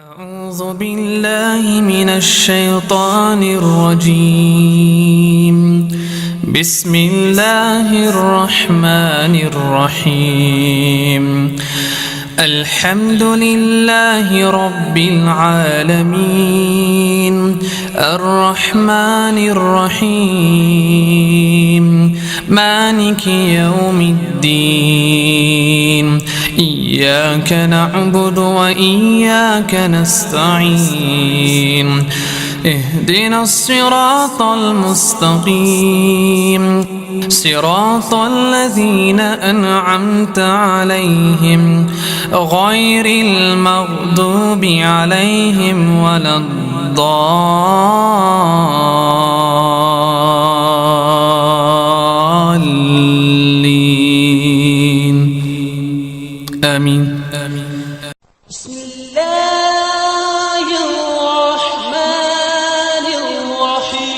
أعوذ بالله من الشيطان الرجيم. بسم الله الرحمن الرحيم. الحمد لله رب العالمين الرحمن الرحيم مالك يوم الدين إياك نعبد وإياك نستعين اهدنا الصراط المستقيم صراط الذين أنعمت عليهم غير المغضوب عليهم ولا الضالين آمين. بسم الله الرحمن الرحيم.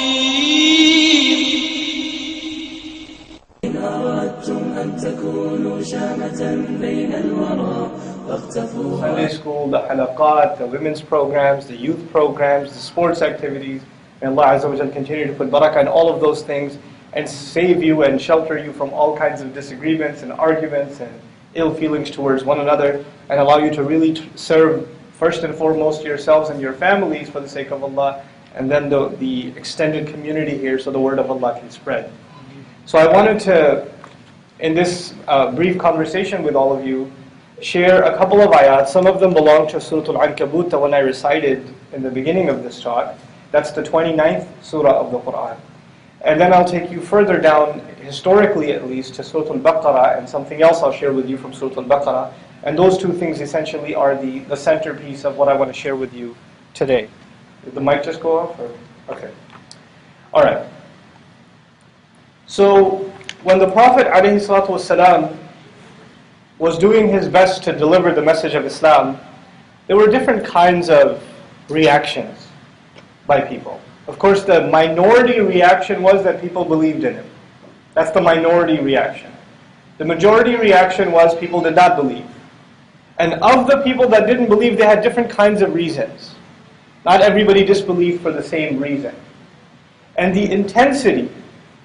إن أردتم أن تكونوا شامة بين الورى فاختفوا. Sunday school, the halaqat, the women's programs, the youth programs, the sports activities. May Allah Azza wa Jal continue to put barakah in all of those things and save you and shelter you from all kinds of disagreements and arguments and ill feelings towards one another, and allow you to really serve first and foremost yourselves and your families for the sake of Allah, and then the extended community here so the word of Allah can spread. So I wanted to, in this brief conversation with all of you, share a couple of ayat. Some of them belong to Surah Al-Ankabut, the one I recited in the beginning of this talk. That's the 29th surah of the Quran. And then I'll take you further down, historically at least, to Surah Al-Baqarah, and something else I'll share with you from Surah Al-Baqarah. And those two things essentially are the centerpiece of what I want to share with you today. Did the mic just go off? Or? Okay. All right. So, when the Prophet ﷺ was doing his best to deliver the message of Islam, there were different kinds of reactions by people. Of course, the minority reaction was that people believed in him. That's the minority reaction. The majority reaction was people did not believe. And of the people that didn't believe, they had different kinds of reasons. Not everybody disbelieved for the same reason. And the intensity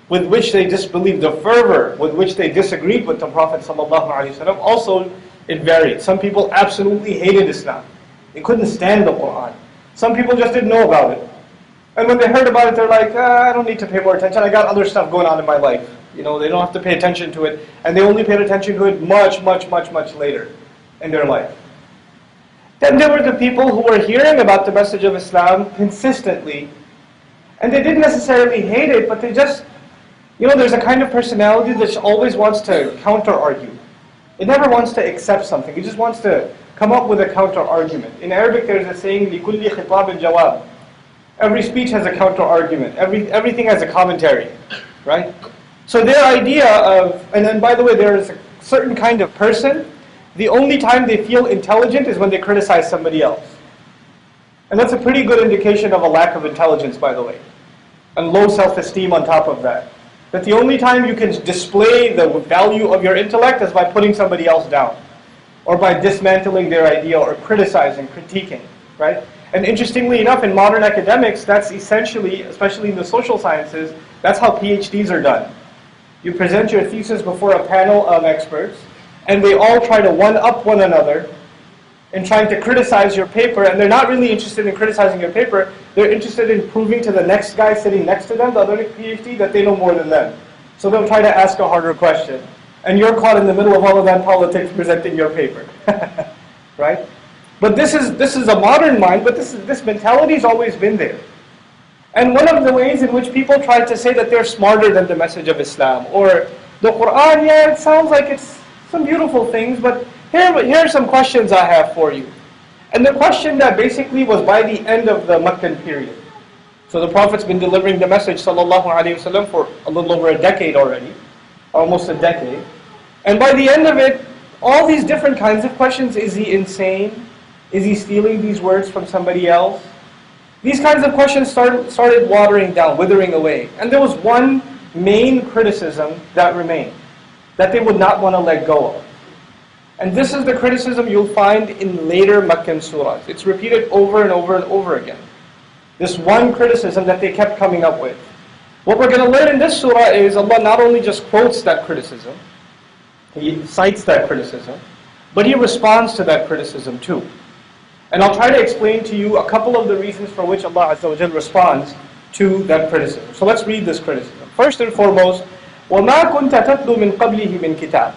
with which they disbelieved, the fervor with which they disagreed with the Prophet ﷺ, also it varied. Some people absolutely hated Islam. They couldn't stand the Quran. Some people just didn't know about it. And when they heard about it, they're like, I don't need to pay more attention. I got other stuff going on in my life. You know, they don't have to pay attention to it. And they only paid attention to it much, much, much, much later in their life. Then there were the people who were hearing about the message of Islam consistently. And they didn't necessarily hate it, but they just, there's a kind of personality that always wants to counter-argue. It never wants to accept something. It just wants to come up with a counter-argument. In Arabic, there's a saying, لِكُلِّ خِطَابٍ جَوَابٍ. Every speech has a counter-argument. Everything has a commentary, right? So their idea of, and then by the way, there is a certain kind of person, the only time they feel intelligent is when they criticize somebody else. And that's a pretty good indication of a lack of intelligence, by the way. And low self-esteem on top of that. That the only time you can display the value of your intellect is by putting somebody else down. Or by dismantling their idea or criticizing, critiquing, right? And interestingly enough, in modern academics, that's essentially, especially in the social sciences, that's how PhDs are done. You present your thesis before a panel of experts, and they all try to one-up one another in trying to criticize your paper, and they're not really interested in criticizing your paper, they're interested in proving to the next guy sitting next to them, the other PhD, that they know more than them. So they'll try to ask a harder question. And you're caught in the middle of all of that politics presenting your paper. Right? But this is a modern mind, but this mentality's always been there. And one of the ways in which people try to say that they're smarter than the message of Islam, or the Quran, it sounds like it's some beautiful things, but here are some questions I have for you. And the question that basically was by the end of the Meccan period. So the Prophet's been delivering the message, sallallahu alaihi wasallam, for a little over a decade already, almost a decade. And by the end of it, all these different kinds of questions: is he insane? Is he stealing these words from somebody else? These kinds of questions started watering down, withering away. And there was one main criticism that remained, that they would not want to let go of. And this is the criticism you'll find in later Meccan surahs. It's repeated over and over and over again. This one criticism that they kept coming up with. What we're going to learn in this surah is Allah not only just quotes that criticism, He cites that criticism, but He responds to that criticism too. And I'll try to explain to you a couple of the reasons for which Allah Azza wa Jal responds to that criticism. So let's read this criticism. First and foremost, وَمَا كُنْتَ تَتْلُو مِنْ قَبْلِهِ مِنْ كِتَابٍ.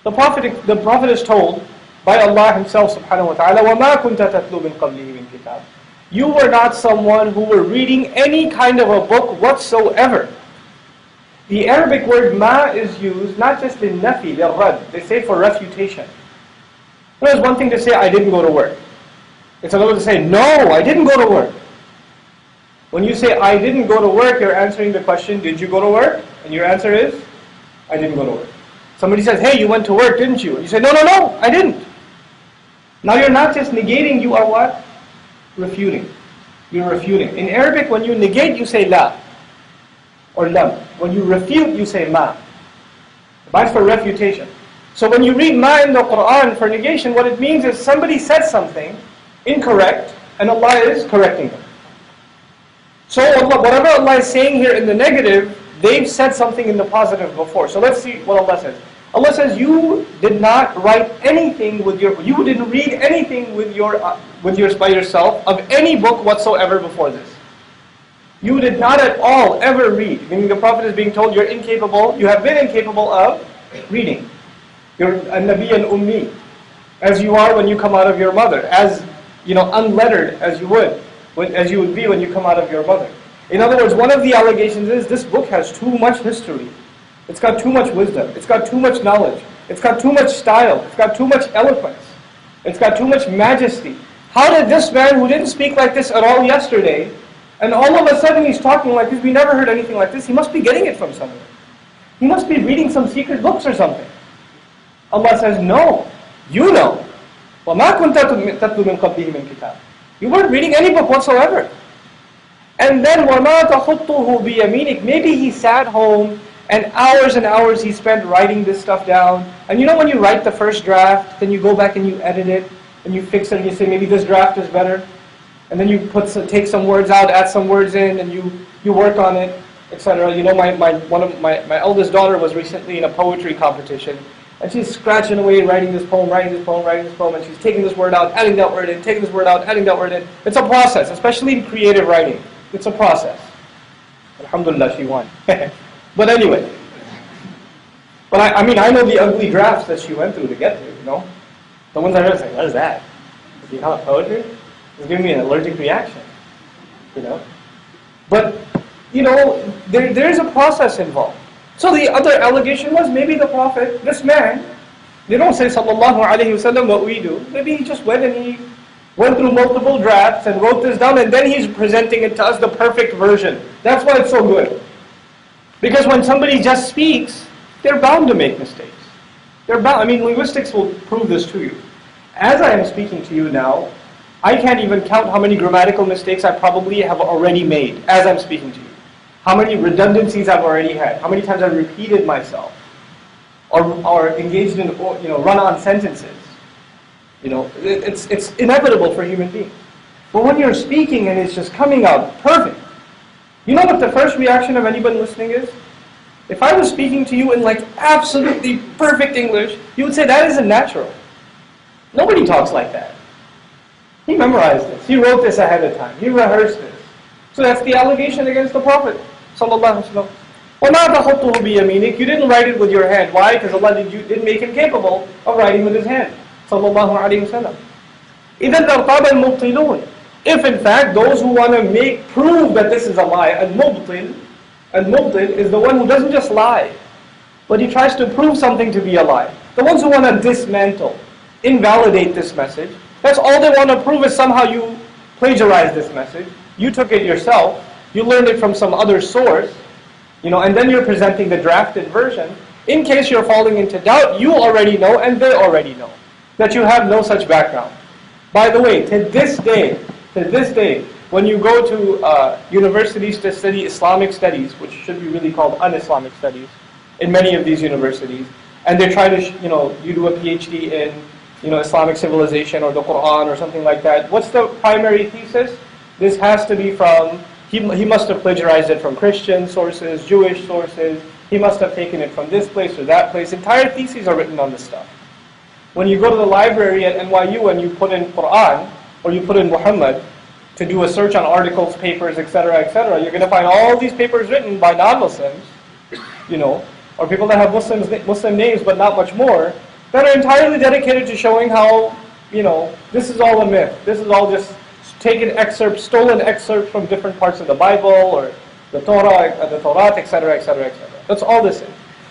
The Prophet is told by Allah Himself subhanahu wa ta'ala, وَمَا كُنْتَ تَتْلُو مِنْ قَبْلِهِ مِنْ كِتَابٍ. You were not someone who were reading any kind of a book whatsoever. The Arabic word ma is used not just in nafi, lirrad. They say for refutation. It's one thing to say, I didn't go to work. It's another to say, no, I didn't go to work. When you say, I didn't go to work, you're answering the question, did you go to work? And your answer is, I didn't go to work. Somebody says, hey, you went to work, didn't you? And you say, no, I didn't. Now you're not just negating, you are what? Refuting. You're refuting. In Arabic, when you negate, you say la or lam. When you refute, you say ma. That's for refutation. So when you read ma in the Quran for negation, what it means is somebody said something incorrect and Allah is correcting them. So whatever Allah is saying here in the negative, they've said something in the positive before. So let's see what Allah says. Allah says, you did not write anything you didn't read anything by yourself of any book whatsoever before this. You did not at all ever read. Meaning the Prophet is being told, you have been incapable of reading. You're a Nabi and Ummi, as you are when you come out of your mother, as unlettered as you would be when you come out of your mother. In other words, one of the allegations is this book has too much history. It's got too much wisdom. It's got too much knowledge. It's got too much style. It's got too much eloquence. It's got too much majesty. How did this man who didn't speak like this at all yesterday, and all of a sudden he's talking like this, we never heard anything like this, he must be getting it from somewhere. He must be reading some secret books or something. Allah says, no, you know. وَمَا كُنْتَ تَتْلُو مِنْ قَبْلِهِ مِنْ كِتَابٍ. You weren't reading any book whatsoever. And then وَمَا تَخُطُّهُ بِيَمِينِكَ. Maybe he sat home and hours he spent writing this stuff down. And when you write the first draft, then you go back and you edit it, and you fix it, and you say, maybe this draft is better. And then you take some words out, add some words in, and you work on it, etc. My eldest daughter was recently in a poetry competition, and she's scratching away, writing this poem, and she's taking this word out, adding that word in, taking this word out, adding that word in. It's a process, especially in creative writing. It's a process. Alhamdulillah, she won. But anyway. But I know the ugly drafts that she went through to get there, The ones I read, like, what is that? Do you call it poetry? It's giving me an allergic reaction, But, there's a process involved. So the other allegation was maybe the Prophet, this man, they don't say sallallahu alayhi wasallam what we do. Maybe he just went and he went through multiple drafts and wrote this down, and then he's presenting it to us, the perfect version. That's why it's so good. Because when somebody just speaks, they're bound to make mistakes. They're bound. Linguistics will prove this to you. As I am speaking to you now, I can't even count how many grammatical mistakes I probably have already made as I'm speaking to you. How many redundancies I've already had. How many times I've repeated myself. Or engaged in run-on sentences. It's inevitable for human beings. But when you're speaking and it's just coming out perfect, you know what the first reaction of anybody listening is? If I was speaking to you in absolutely perfect English, you would say that isn't natural. Nobody talks like that. He memorized this. He wrote this ahead of time. He rehearsed this. So that's the allegation against the Prophet sallallahu alaihi wasallam. وَمَا تَخُطُّهُ بِيَمِينِكَ. You didn't write it with your hand. Why? Because Allah didn't make him capable of writing with his hand. Sallallahu alaihi wasallam. إِذَا الْأَرْقَابَ الْمُبْطِلُونَ. If in fact those who want to prove that this is a lie, al-mubtil is the one who doesn't just lie, but he tries to prove something to be a lie. The ones who want to dismantle, invalidate this message, that's all they want to prove is somehow you plagiarized this message, you took it yourself, you learned it from some other source, and then you're presenting the drafted version. In case you're falling into doubt, you already know and they already know that you have no such background. By the way, to this day, when you go to universities to study Islamic studies, which should be really called un-Islamic studies, in many of these universities, and they try to, you do a PhD in, Islamic civilization or the Quran or something like that. What's the primary thesis? This has to be from, he must have plagiarized it from Christian sources, Jewish sources. He must have taken it from this place or that place. Entire theses are written on this stuff. When you go to the library at NYU and you put in Quran or you put in Muhammad to do a search on articles, papers, etc., you're going to find all these papers written by non-Muslims, or people that have Muslim names but not much more, that are entirely dedicated to showing how, this is all a myth. This is all just stolen excerpts from different parts of the Bible or the Torah, etc., etc. That's all this is.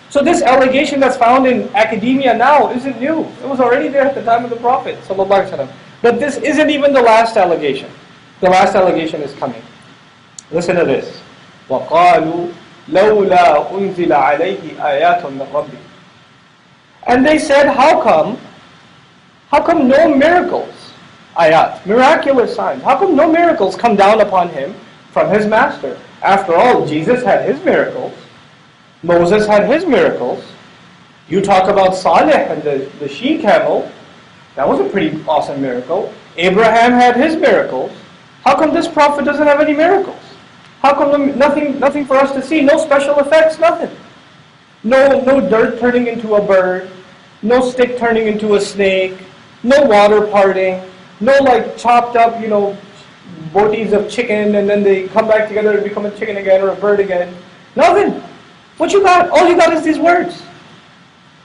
So this allegation that's found in academia now isn't new. It was already there at the time of the Prophet ﷺ. But this isn't even the last allegation. The last allegation is coming. Listen to this. وَقَالُوا لَوْلَا أُنزِلَ عَلَيْهِ آيَاتٌ مِّن رَبِّهِ. And they said, how come no miracles, ayat, miraculous signs, how come no miracles come down upon him from his master? After all, Jesus had his miracles. Moses had his miracles. You talk about Saleh and the she-camel. That was a pretty awesome miracle. Abraham had his miracles. How come this prophet doesn't have any miracles? How come nothing for us to see? No special effects, nothing. No dirt turning into a bird. No stick turning into a snake. No water parting. No chopped up, botis of chicken and then they come back together and become a chicken again or a bird again. Nothing. What you got? All you got is these words.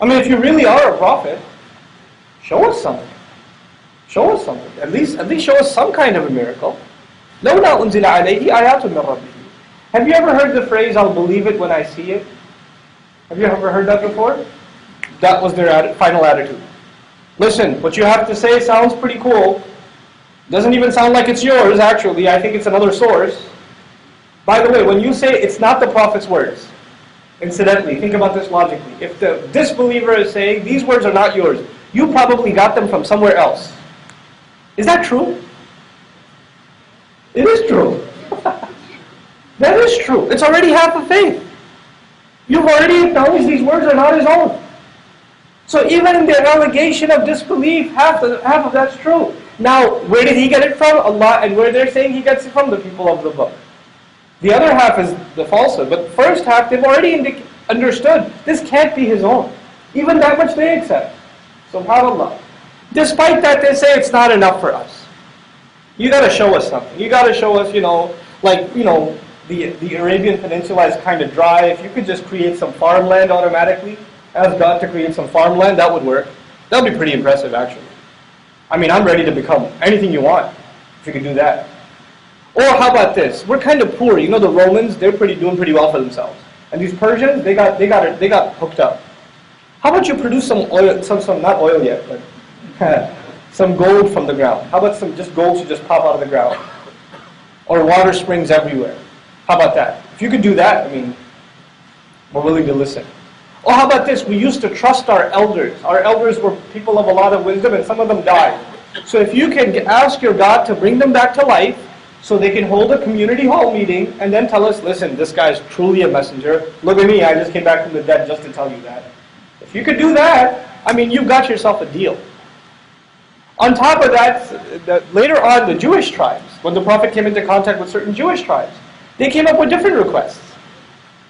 I mean, if you really are a prophet, show us something. Show us something. At least show us some kind of a miracle. لَوْلَا أُنزِلَ عَلَيْهِ آيَاتٌ مِّن رَبِّهِ. Have you ever heard the phrase, I'll believe it when I see it? Have you ever heard that before? That was their final attitude. Listen, what you have to say sounds pretty cool. Doesn't even sound like it's yours, actually. I think it's another source. By the way, when you say it's not the Prophet's words, incidentally, think about this logically. If the disbeliever is saying, these words are not yours, you probably got them from somewhere else. Is that true? It is true. That is true. It's already half of faith. You've already acknowledged these words are not his own. So even in their allegation of disbelief, half of that's true. Now, where did he get it from? Allah. And where they're saying he gets it from? The people of the book. The other half is the falsehood. But the first half, they've already understood. This can't be his own. Even that much they accept. SubhanAllah. Despite that, they say it's not enough for us. You got to show us something. You got to show us, the Arabian Peninsula is kind of dry. If you could just create some farmland automatically, ask God to create some farmland, that would work. That would be pretty impressive, actually. I mean, I'm ready to become anything you want, if you could do that. Or how about this? We're kind of poor. The Romans, they're doing pretty well for themselves. And these Persians, they got hooked up. How about you produce some oil, some not oil yet, but some gold from the ground? How about some just gold to just pop out of the ground? Or water springs everywhere? How about that? If you could do that, I mean, we're willing to listen. Or how about this? We used to trust our elders. Our elders were people of a lot of wisdom and some of them died. So if you can ask your God to bring them back to life so they can hold a community hall meeting and then tell us, listen, this guy's truly a messenger. Look at me, I just came back from the dead just to tell you that. If you could do that, I mean, you've got yourself a deal. On top of that, later on, the Jewish tribes, when the Prophet came into contact with certain Jewish tribes, they came up with different requests.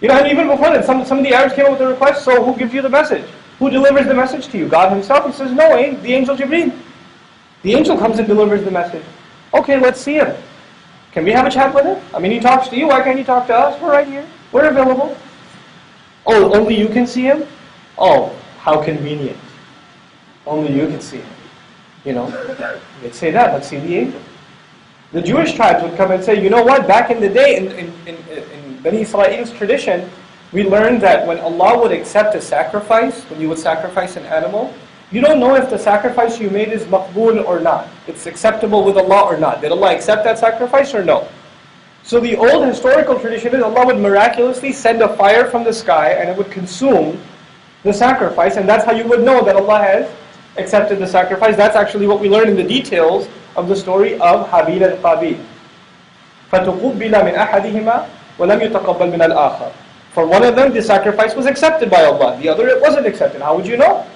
And even before that, some of the Arabs came up with a request, so who gives you the message? Who delivers the message to you? God himself? He says, no, the angel Jibreel. The angel comes and delivers the message. Okay, let's see him. Can we have a chat with him? I mean, he talks to you, why can't he talk to us? We're right here. We're available. Oh, only you can see him? Oh, how convenient. Only you can see him. They'd say that, let's see the angel. The Jewish tribes would come and say, you know what, back in the day, in Bani Israel's tradition, we learned that when Allah would accept a sacrifice, when you would sacrifice an animal, you don't know if the sacrifice you made is maqbool or not. It's acceptable with Allah or not. Did Allah accept that sacrifice or no? So the old historical tradition is Allah would miraculously send a fire from the sky and it would consume the sacrifice, and that's how you would know that Allah has accepted the sacrifice. That's actually what we learn in the details of the story of Habil and Qabil. فَتُقُبِّلَ مِنْ أَحَدِهِمَا وَلَمْ يُتَقَبَّلْ مِنَ الْآخَرِ For one of them, the sacrifice was accepted by Allah. The other, it wasn't accepted. How would you know?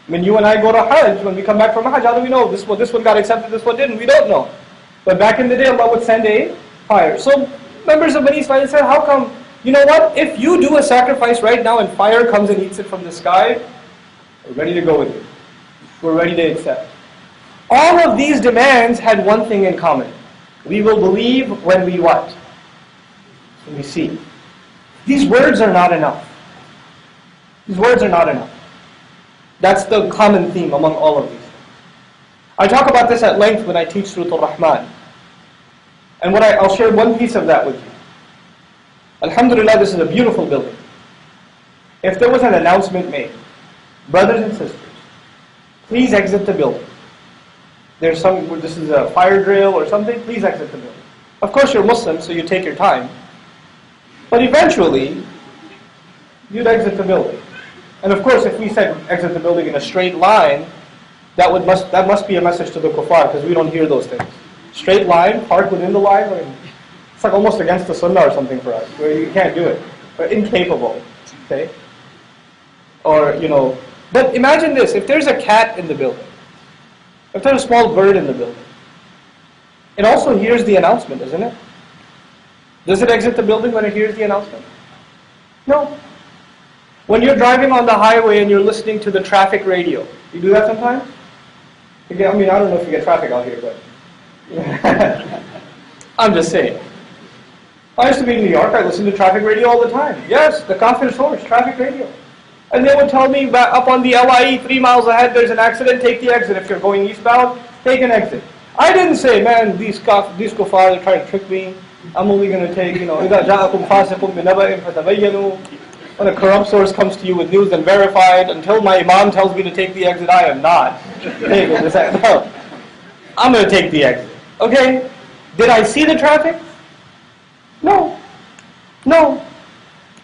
When you and I go to Hajj, when we come back from Hajj, how do we know? This one got accepted, this one didn't? We don't know. But back in the day, Allah would send a fire. So members of Bani Israel said, how come, you know what? If you do a sacrifice right now and fire comes and eats it from the sky, we're ready to go with it. We're ready to accept. All of these demands had one thing in common. We will believe when we what? When we see. These words are not enough. These words are not enough. That's the common theme among all of these. I talk about this at length when I teach Surah Al-Rahman. And I'll share one piece of that with you. Alhamdulillah, this is a beautiful building. If there was an announcement made, brothers and sisters, please exit the building. This is a fire drill or something, please exit the building. Of course you're Muslim, so you take your time. But eventually, you'd exit the building. And of course, if we said exit the building in a straight line, that must be a message to the kuffar, because we don't hear those things. Straight line, park within the line, it's like almost against the sunnah or something for us, where you can't do it. We're incapable, okay? Or, but imagine this, if there's a cat in the building, if there's a small bird in the building, it also hears the announcement, isn't it? Does it exit the building when it hears the announcement? No. When you're driving on the highway and you're listening to the traffic radio, you do that sometimes? I don't know if you get traffic out here, but I'm just saying. I used to be in New York, I listened to traffic radio all the time. Yes, the kafir source, traffic radio. And they would tell me, up on the LIE, 3 miles ahead, there's an accident, take the exit. If you're going eastbound, take an exit. I didn't say, man, these kuffar are trying to trick me. I'm only going to take, إِذَا جَاءَكُمْ فَاسِقٌ بِنَبَإٍ فَتَبَيَّنُوا. When a corrupt source comes to you with news and verified, until my imam tells me to take the exit, I am not taking this exit. No. I'm going to take the exit. Okay? Did I see the traffic? No. No.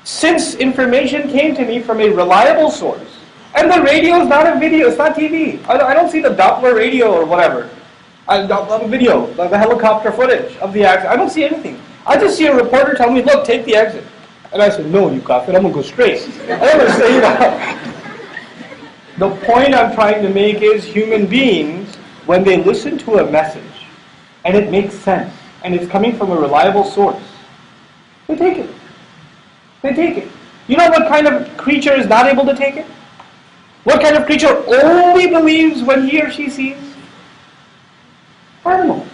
Since information came to me from a reliable source, and the radio is not a video, it's not TV. I don't see the Doppler radio or whatever. Video, the helicopter footage of the accident. I don't see anything. I just see a reporter tell me, look, take the exit. And I said, no, you kafir, I'm going to go straight. I don't want to say that. The point I'm trying to make is human beings, when they listen to a message, and it makes sense, and it's coming from a reliable source, they take it. They take it. You know what kind of creature is not able to take it? What kind of creature only believes when he or she sees? Animals.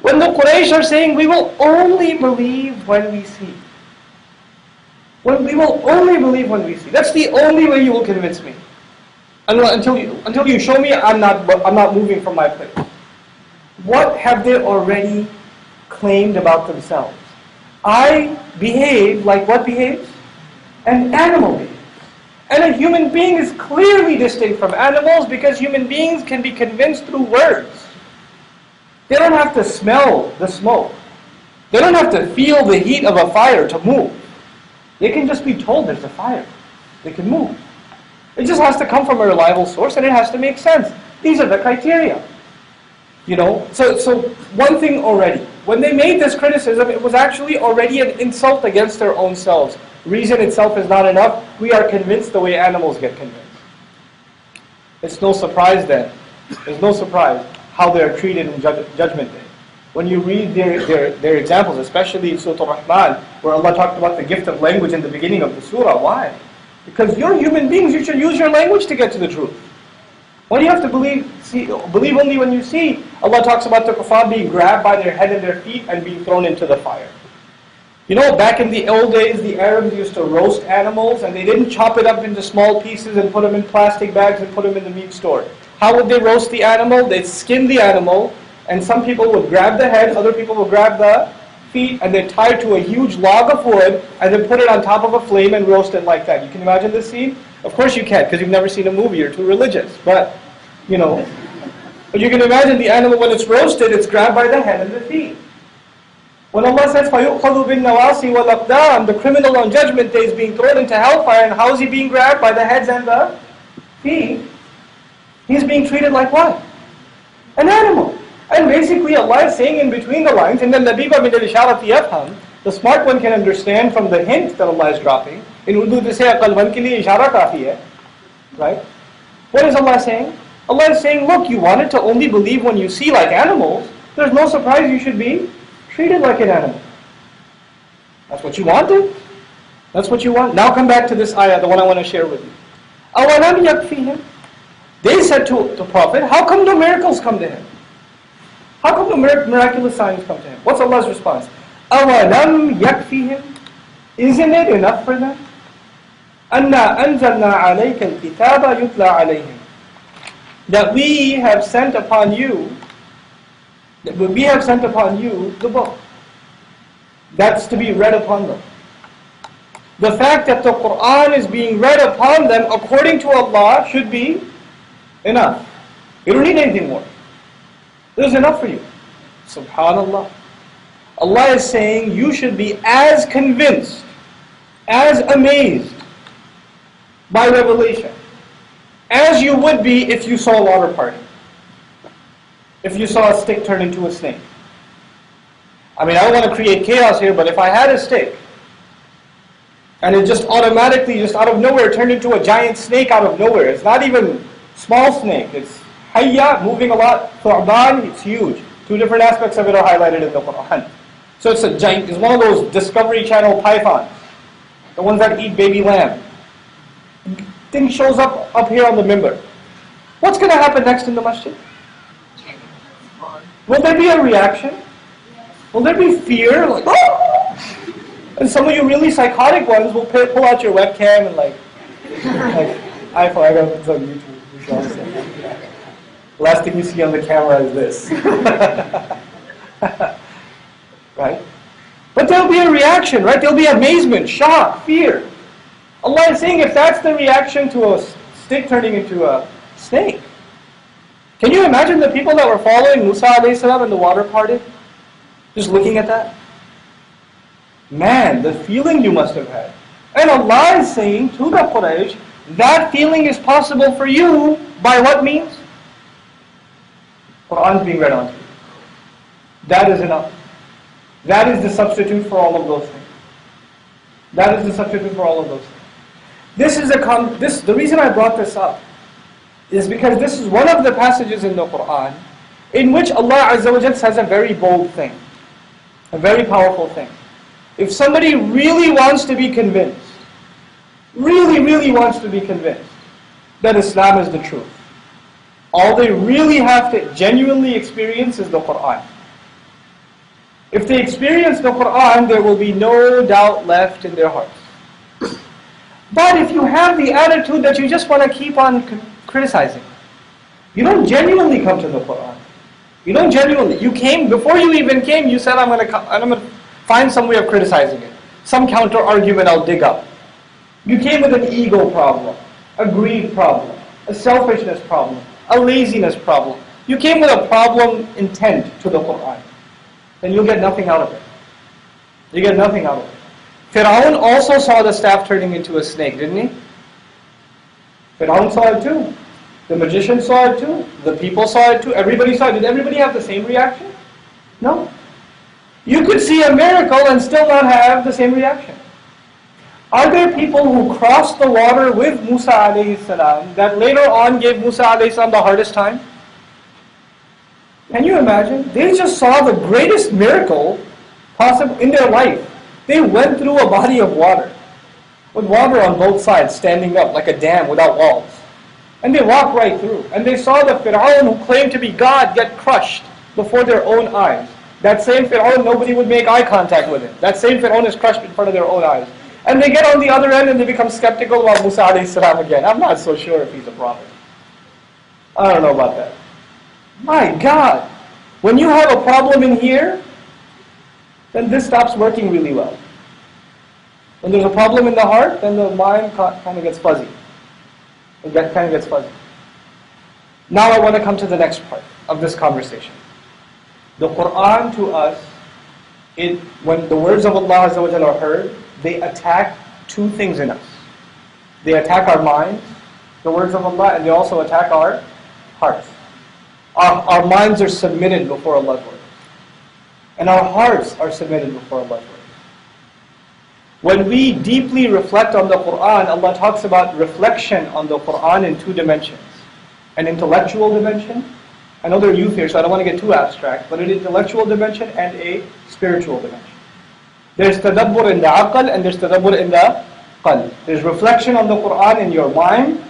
When the Quraysh are saying, we will only believe when we see. We will only believe when we see. That's the only way you will convince me. Until you show me, I'm not moving from my place. What have they already claimed about themselves? I behave like what behaves? An animal behaves. And a human being is clearly distinct from animals because human beings can be convinced through words. They don't have to smell the smoke. They don't have to feel the heat of a fire to move. They can just be told there's a fire. They can move. It just has to come from a reliable source and it has to make sense. These are the criteria. So one thing already. When they made this criticism, it was actually already an insult against their own selves. Reason itself is not enough. We are convinced the way animals get convinced. It's no surprise then. There's no surprise how they are treated in Judgment Day. When you read their examples, especially in Surah Al-Rahman, where Allah talked about the gift of language in the beginning of the surah. Why? Because you're human beings, you should use your language to get to the truth. Why do you have to believe only when you see? Allah talks about the kuffar being grabbed by their head and their feet and being thrown into the fire. Back in the old days, the Arabs used to roast animals and they didn't chop it up into small pieces and put them in plastic bags and put them in the meat store. How would they roast the animal? They'd skin the animal, and some people would grab the head, other people would grab the feet, and they'd tie it to a huge log of wood and then put it on top of a flame and roast it like that. You can imagine this scene? Of course you can't, because you've never seen a movie, you're too religious. But you can imagine the animal when it's roasted, it's grabbed by the head and the feet. When Allah says, فَيُؤْخَذُ بِالنَّوَاصِي وَالْأَقْدَامِ, the criminal on Judgment Day is being thrown into hellfire, and how is he being grabbed? By the heads and the feet. He's being treated like what? An animal. And basically Allah is saying in between the lines, إِنَّ النَّبِيبَ مِنَ الْإِشَارَةِ يَفْهَمْ, The smart one can understand from the hint that Allah is dropping. In Urdu they say aqalwan ke liye ishara kafi hai. Right? What is Allah saying? Allah is saying, look, you wanted to only believe when you see like animals. There's no surprise you should be treated like an animal. That's what you wanted. That's what you want. Now come back to this ayah, the one I want to share with you. أَوَلَمْ يَكْفِهِمْ. They said to the Prophet, how come the miracles come to him? How come the miraculous signs come to him? What's Allah's response? أَوَلَمْ يَكْفِهِمْ. Isn't it enough for them? أَنَّا أَنزَلْنَا عَلَيْكَ الْكِتَابَ يُتْلَى عَلَيْهِمْ. That we have sent upon you the book. That's to be read upon them. The fact that the Quran is being read upon them according to Allah should be enough. You don't need anything more. There's enough for you. Subhanallah. Allah is saying you should be as convinced, as amazed by revelation as you would be if you saw a water party. If you saw a stick turn into a snake. I mean, I don't want to create chaos here, but if I had a stick and it just automatically, just out of nowhere, turned into a giant snake out of nowhere. It's not even small snake. It's hayya, moving a lot. Thu'ban, it's huge. Two different aspects of it are highlighted in the Quran. So it's a giant, it's one of those Discovery Channel pythons. The ones that eat baby lamb. Thing shows up here on the mimbar. What's going to happen next in the masjid? Will there be a reaction? Will there be fear? Like, oh! And some of you really psychotic ones will pull out your webcam and like iPhone, I got to put on YouTube. Last thing you see on the camera is this. Right? But there'll be a reaction, right? There'll be amazement, shock, fear. Allah is saying if that's the reaction to a stick turning into a snake, can you imagine the people that were following Musa alayhi salam and the water parted? Just looking at that? Man, the feeling you must have had. And Allah is saying to the Quraysh, that feeling is possible for you by what means? Quran is being read on to you. That is enough. That is the substitute for all of those things. That is the substitute for all of those things. The reason I brought this up is because this is one of the passages in the Quran in which Allah Azza wa Jalla says a very bold thing, a very powerful thing. If somebody really wants to be convinced, really wants to be convinced that Islam is the truth, all they really have to genuinely experience is the Quran. If they experience the Quran, there will be no doubt left in their hearts. But if you have the attitude that you just want to keep on criticizing, you don't genuinely come to the Quran. You don't genuinely. You came, before you even came, you said, I'm going to find some way of criticizing it. Some counter argument I'll dig up. You came with an ego problem, a greed problem, a selfishness problem, a laziness problem. You came with a problem intent to the Quran. Then you'll get nothing out of it. You get nothing out of it. Fir'aun also saw the staff turning into a snake, didn't he? Fir'aun saw it too. The magician saw it too. The people saw it too. Everybody saw it. Did everybody have the same reaction? No. You could see a miracle and still not have the same reaction. Are there people who crossed the water with Musa alayhi salam that later on gave Musa alayhi salam the hardest time? Can you imagine? They just saw the greatest miracle possible in their life. They went through a body of water, with water on both sides standing up like a dam without walls. And they walked right through. And they saw the Fir'aun who claimed to be God get crushed before their own eyes. That same Fir'aun, nobody would make eye contact with him. That same Fir'aun is crushed in front of their own eyes. And they get on the other end and they become skeptical about Musa alayhi salam again. I'm not so sure if he's a prophet. I don't know about that. My God, when you have a problem in here, then this stops working really well. When there's a problem in the heart, then the mind kind of gets fuzzy. It kind of gets fuzzy. Now I want to come to the next part of this conversation. The Quran to us, when the words of Allah Azza wa Jalla are heard, they attack two things in us. They attack our minds, the words of Allah, and they also attack our hearts. Our minds are submitted before Allah's word. And our hearts are submitted before Allah's word. When we deeply reflect on the Quran, Allah talks about reflection on the Quran in two dimensions. An intellectual dimension. I know there are youth here, so I don't want to get too abstract, but an intellectual dimension and a spiritual dimension. There's tadabbur in the aql and there's tadabbur in the qalb. There's reflection on the Quran in your mind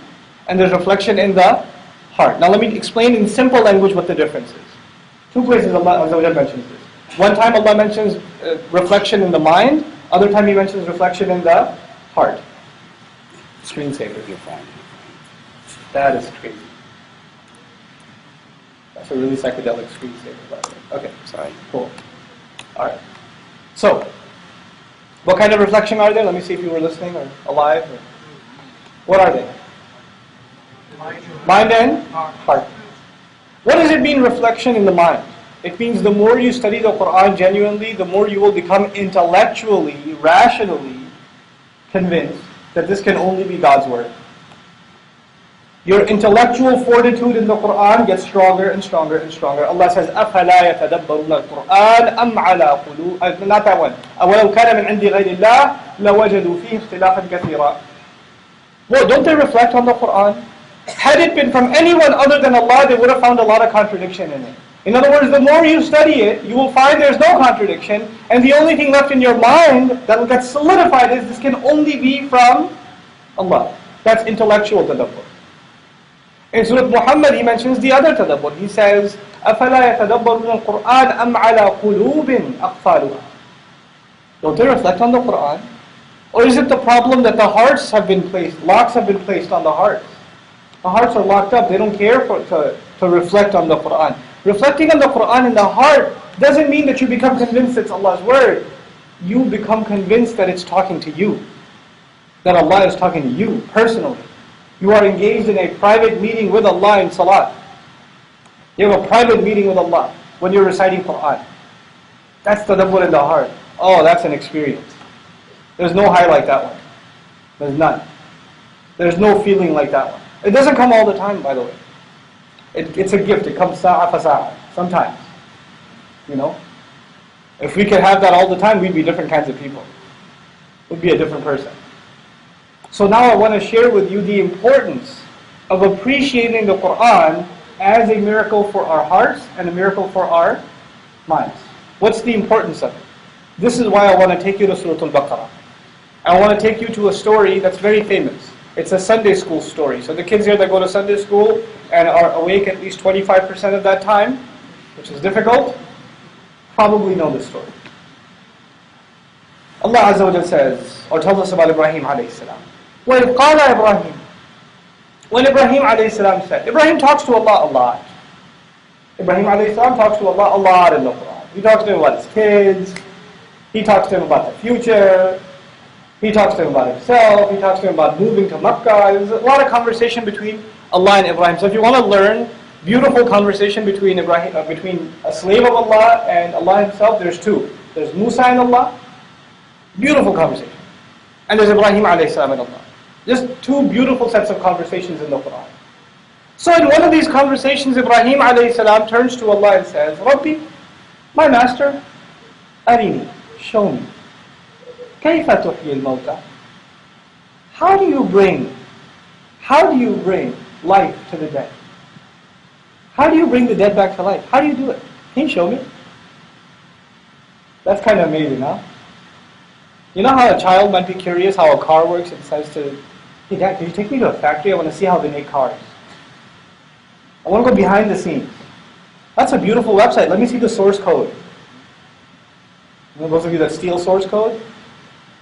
and there's reflection in the heart. Now let me explain in simple language what the difference is. Two places Allah Azza wa Jalla mentions this. One time Allah mentions reflection in the mind, other time He mentions reflection in the heart. Screensaver, you're fine. That is crazy. That's a really psychedelic screensaver, by the way. Okay, sorry. Cool. Alright. So, what kind of reflection are there? Let me see if you were listening or alive. Or, what are they? Mind and heart. What does it mean, reflection in the mind? It means the more you study the Quran genuinely, the more you will become intellectually, rationally convinced that this can only be God's word. Your intellectual fortitude in the Quran gets stronger and stronger and stronger. Allah says, أَفَلَا يَتَدَبَّرُونَ الْقُرْآنَ أَمْ عَلَى قُلُوبٍ not that one. أَوَلَوْ كَانَ مِنْ عِنْدِ غَيْرِ اللَّهِ لَوَجَدُوا فِيهِ اخْتِلَافًا كَثِيرًا. Well, don't they reflect on the Quran? Had it been from anyone other than Allah, they would have found a lot of contradiction in it. In other words, the more you study it, you will find there's no contradiction, and the only thing left in your mind that will get solidified is this can only be from Allah. That's intellectual tadabbur. In Surah Muhammad, He mentions the other tadabbur. He says, أَفَلَا يَتَدَبَّرُونَ الْقُرْآنَ أَمْ عَلَى قُلُوبٍ أَقْفَالُهَا. Don't they reflect on the Quran? Or is it the problem that the hearts have been placed, locks have been placed on the hearts? The hearts are locked up, they don't care to reflect on the Quran. Reflecting on the Quran in the heart doesn't mean that you become convinced it's Allah's word. You become convinced that it's talking to you. That Allah is talking to you personally. You are engaged in a private meeting with Allah in salat. You have a private meeting with Allah when you're reciting Quran. That's tadabbur in the heart. Oh, that's an experience. There's no high like that one. There's none. There's no feeling like that one. It doesn't come all the time, by the way. It's a gift. It comes sa'a fa sa'a. Sometimes. You know? If we could have that all the time, we'd be different kinds of people. We'd be a different person. So now I want to share with you the importance of appreciating the Quran as a miracle for our hearts and a miracle for our minds. What's the importance of it? This is why I want to take you to Surah Al-Baqarah. I want to take you to a story that's very famous. It's a Sunday school story. So the kids here that go to Sunday school and are awake at least 25% of that time, which is difficult, probably know this story. Allah Azza wa Jalla says, or tells us about Ibrahim alayhi salam. وَإِذْ قَالَ إِبْرَاهِيمُ. When Ibrahim alayhi salam said, Ibrahim talks to Allah a lot. Ibrahim alayhi salam talks to Allah a lot in the Quran. He talks to him about his kids. He talks to him about the future. He talks to him about himself. He talks to him about moving to Makkah. There's a lot of conversation between Allah and Ibrahim. So if you want to learn beautiful conversation between between a slave of Allah and Allah Himself, there's two. There's Musa and Allah. Beautiful conversation. And there's Ibrahim alayhi salam and Allah. Just two beautiful sets of conversations in the Quran. So in one of these conversations, Ibrahim alayhi salam turns to Allah and says, Rabbi, my master, Arini, show me. كيف تحيي الموتى? How do you bring life to the dead? How do you bring the dead back to life? How do you do it? Can you show me? That's kind of amazing, huh? You know how a child might be curious how a car works and decides to, hey Dad, can you take me to a factory? I want to see how they make cars. I want to go behind the scenes. That's a beautiful website. Let me see the source code. You know, those of you that steal source code?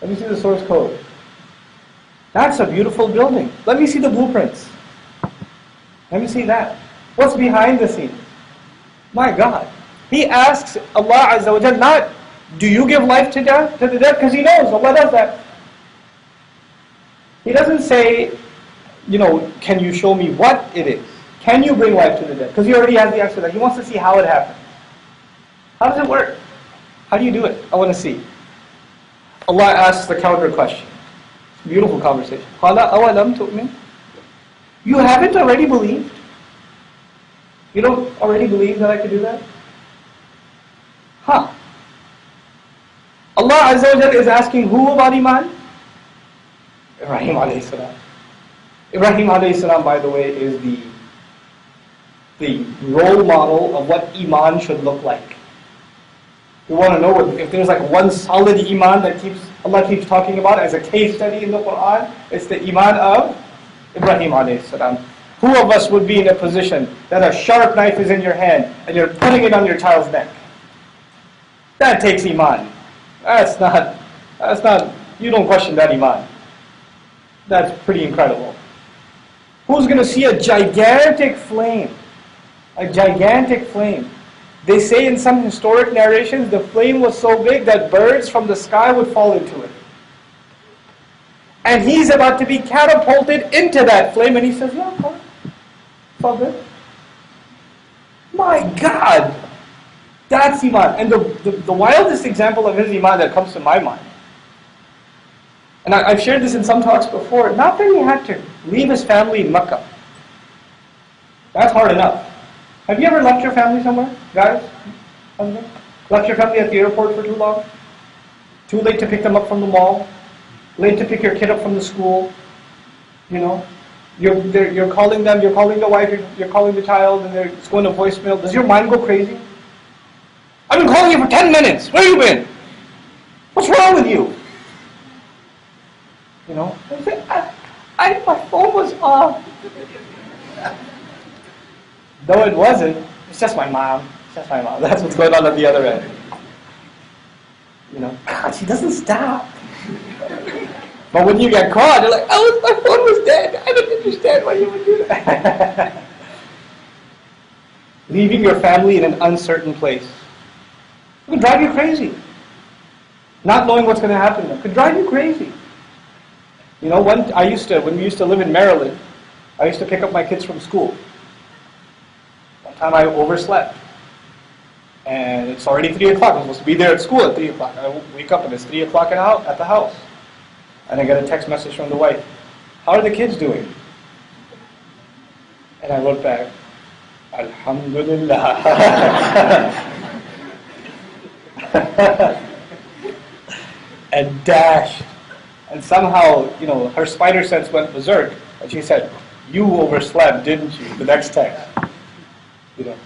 Let me see the source code. That's a beautiful building. Let me see the blueprints. Let me see that. What's behind the scenes? My God. He asks Allah Azza wa Jalla not, do you give life to the dead? Because He knows Allah does that. He doesn't say, can you show me what it is? Can you bring life to the dead? Because He already has the answer to that. He wants to see how it happens. How does it work? How do you do it? I want to see. Allah asks the counter question. Beautiful conversation. قَالَ أَوَلَمْ تُؤْمِنْ. You haven't already believed? You don't already believe that I could do that? Huh. Allah Azza wa Jalla is asking who about Iman? Ibrahim alayhi salam. Ibrahim alayhi salam, by the way, is the role model of what Iman should look like. You want to know if there's like one solid Iman that Allah keeps talking about as a case study in the Quran, it's the Iman of Ibrahim alayhi salam. Who of us would be in a position that a sharp knife is in your hand and you're putting it on your child's neck? That takes Iman. That's not, you don't question that Iman. That's pretty incredible. Who's going to see a gigantic flame? A gigantic flame. They say in some historic narrations, the flame was so big that birds from the sky would fall into it. And he's about to be catapulted into that flame, and he says, yeah, it's all good. My God! That's Iman. And the wildest example of his Iman that comes to my mind, and I've shared this in some talks before, not that he had to leave his family in Mecca. That's hard enough. Have you ever left your family somewhere, guys? Left your family at the airport for too long? Too late to pick them up from the mall? Late to pick your kid up from the school? You know? You're calling them, you're calling the wife, you're calling the child, and it's going to voicemail. Does your mind go crazy? I've been calling you for 10 minutes. Where have you been? What's wrong with you? You know? My phone was off. No, it wasn't. It's just my mom. It's just my mom. That's what's going on the other end. You know, God, she doesn't stop. But when you get caught, you're like, oh, my phone was dead. I don't understand why you would do that. Leaving your family in an uncertain place. It could drive you crazy. Not knowing what's going to happen could drive you crazy. You know, when we used to live in Maryland, I used to pick up my kids from school. One time I overslept. And it's already 3 o'clock. I'm supposed to be there at school at 3 o'clock. I wake up and it's 3 o'clock at the house. And I get a text message from the wife. How are the kids doing? And I wrote back, Alhamdulillah. And dashed. And somehow, you know, her spider sense went berserk. And she said, you overslept, didn't you? The next text. You know.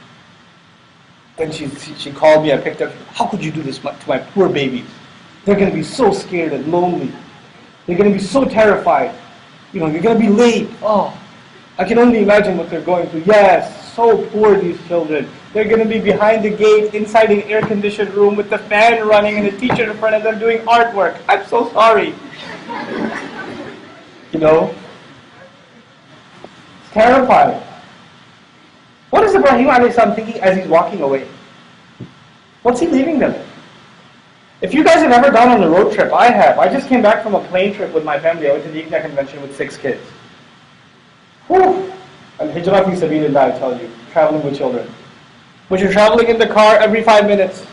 Then she called me, I picked up, how could you do this to my poor babies? They're going to be so scared and lonely. They're going to be so terrified. You know, you're going to be late. Oh, I can only imagine what they're going through. Yes, so poor these children. They're going to be behind the gate, inside an air-conditioned room with the fan running and a teacher in front of them doing artwork. I'm so sorry. You know? It's terrifying. What is Ibrahim a.s. thinking as he's walking away? What's he leaving them? If you guys have ever gone on a road trip, I have. I just came back from a plane trip with my family. I went to the IGNA convention with 6 kids. Whew! And hijrah fi sabilillah, I tell you, traveling with children. But you're traveling in the car every 5 minutes.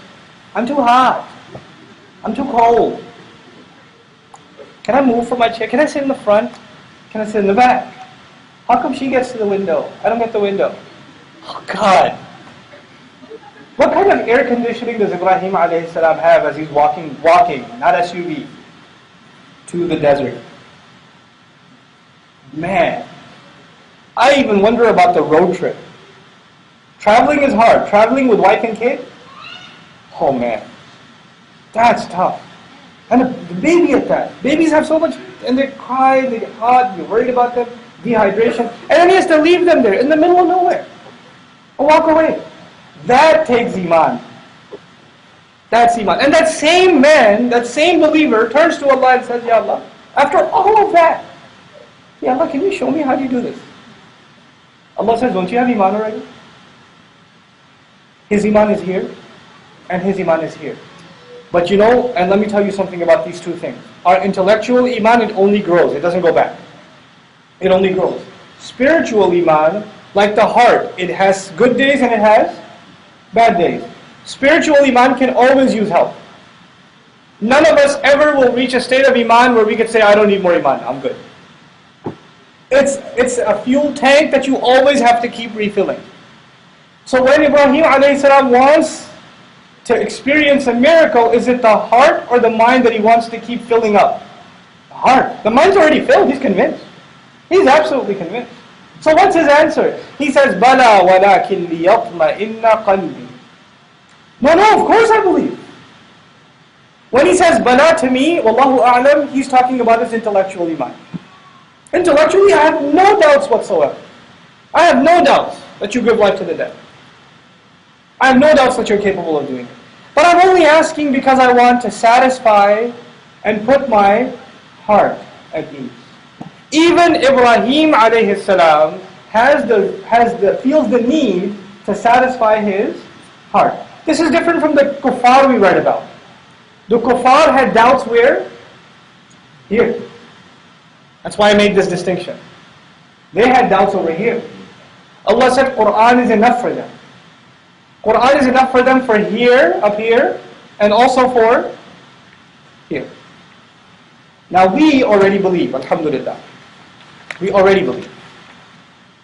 I'm too hot. I'm too cold. Can I move from my chair? Can I sit in the front? Can I sit in the back? How come she gets to the window? I don't get the window. Oh God. What kind of air conditioning does Ibrahim alayhi salam have as he's walking, not SUV, to the desert? Man, I even wonder about the road trip. Traveling is hard. Traveling with wife and kid? Oh man, that's tough. And the baby at that. Babies have so much, and they cry, and they get hot, you're worried about them, dehydration, and then he has to leave them there in the middle of nowhere. Or walk away. That takes Iman. That's Iman. And that same man, that same believer turns to Allah and says, Ya Allah, after all of that, Ya Allah, can you show me how do you do this? Allah says, don't you have Iman already? His Iman is here, and his Iman is here. But you know, and let me tell you something about these two things. Our intellectual Iman, it only grows. It doesn't go back. It only grows. Spiritual Iman, like the heart, it has good days and it has bad days. Spiritual Iman can always use help. None of us ever will reach a state of Iman where we can say, I don't need more Iman, I'm good. It's a fuel tank that you always have to keep refilling. So when Ibrahim a.s. wants to experience a miracle, is it the heart or the mind that he wants to keep filling up? The heart. The mind's already filled, he's convinced. He's absolutely convinced. So what's his answer? He says, Bala walakin liyatma'inna qalbi. No, of course I believe. When he says Bala to me, Wallahu a'lam, he's talking about his intellectual iman. Intellectually, I have no doubts whatsoever. I have no doubts that you give life to the dead. I have no doubts that you're capable of doing it. But I'm only asking because I want to satisfy and put my heart at ease. Even Ibrahim alayhi salam feels the need to satisfy his heart. This is different from the kuffar we read about. The kuffar had doubts where? Here. That's why I made this distinction. They had doubts over here. Allah said Quran is enough for them. Quran is enough for them for here, up here, and also for here. Now we already believe, alhamdulillah. We already believe.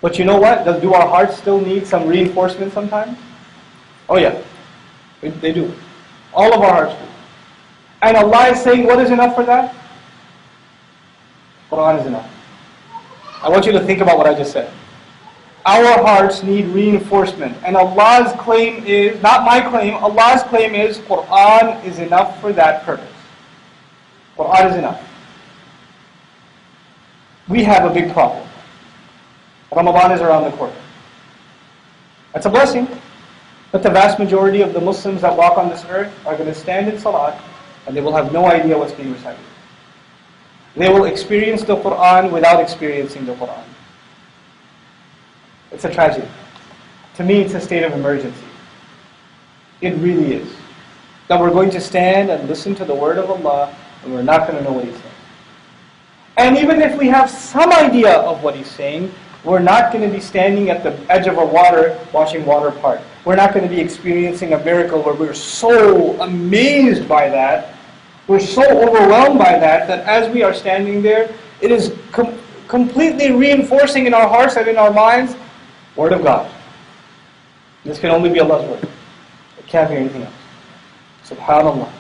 But you know what? Do our hearts still need some reinforcement sometimes? Oh yeah, they do. All of our hearts do. And Allah is saying, what is enough for that? Quran is enough. I want you to think about what I just said. Our hearts need reinforcement. And Allah's claim is, not my claim, Allah's claim is Quran is enough for that purpose. Quran is enough. We have a big problem. Ramadan is around the corner. That's a blessing. But the vast majority of the Muslims that walk on this earth are going to stand in salat and they will have no idea what's being recited. They will experience the Quran without experiencing the Quran. It's a tragedy. To me, it's a state of emergency. It really is. That we're going to stand and listen to the word of Allah and we're not going to know what He's saying. And even if we have some idea of what He's saying, we're not going to be standing at the edge of a water watching water part. We're not going to be experiencing a miracle where we're so amazed by that, we're so overwhelmed by that, that as we are standing there, it is completely reinforcing in our hearts and in our minds, Word of God. This can only be Allah's Word. It can't be anything else. SubhanAllah.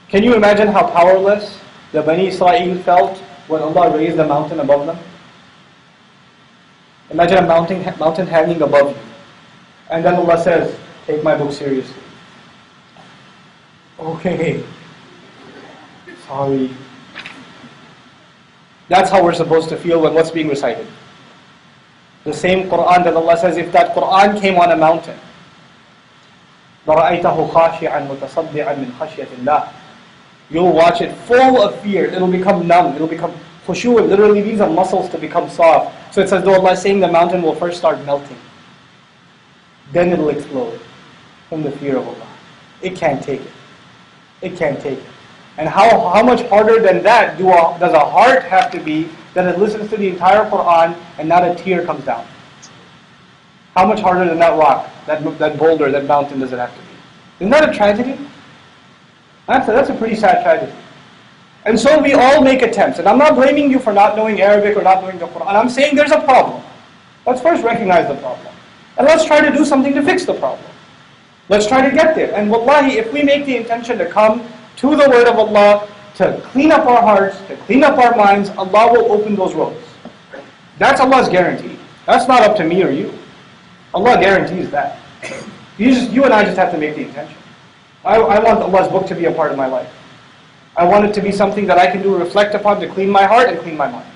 Can you imagine how powerless the Bani Israel felt when Allah raised the mountain above them? Imagine a mountain hanging above you. And then Allah says, take my book seriously. Okay. Sorry. That's how we're supposed to feel when what's being recited. The same Quran that Allah says, if that Quran came on a mountain, لَرَأَيْتَهُ خَاشِعًا مُتَصَدِّعًا مِنْ خَشْيَةِ اللَّهِ. You'll watch it full of fear. It'll become numb. It'll become khushu'. It literally means the muscles to become soft. So it's as though Allah is saying the mountain will first start melting. Then it'll explode from the fear of Allah. It can't take it. It can't take it. And how much harder than that does a heart have to be that it listens to the entire Quran and not a tear comes down? How much harder than that rock, that boulder, that mountain does it have to be? Isn't that a tragedy? That's a pretty sad tragedy. And so we all make attempts. And I'm not blaming you for not knowing Arabic or not knowing the Quran. I'm saying there's a problem. Let's first recognize the problem. And let's try to do something to fix the problem. Let's try to get there. And wallahi, if we make the intention to come to the word of Allah, to clean up our hearts, to clean up our minds, Allah will open those roads. That's Allah's guarantee. That's not up to me or you. Allah guarantees that. You and I just have to make the intention. I want Allah's book to be a part of my life. I want it to be something that I can do, reflect upon, to clean my heart and clean my mind.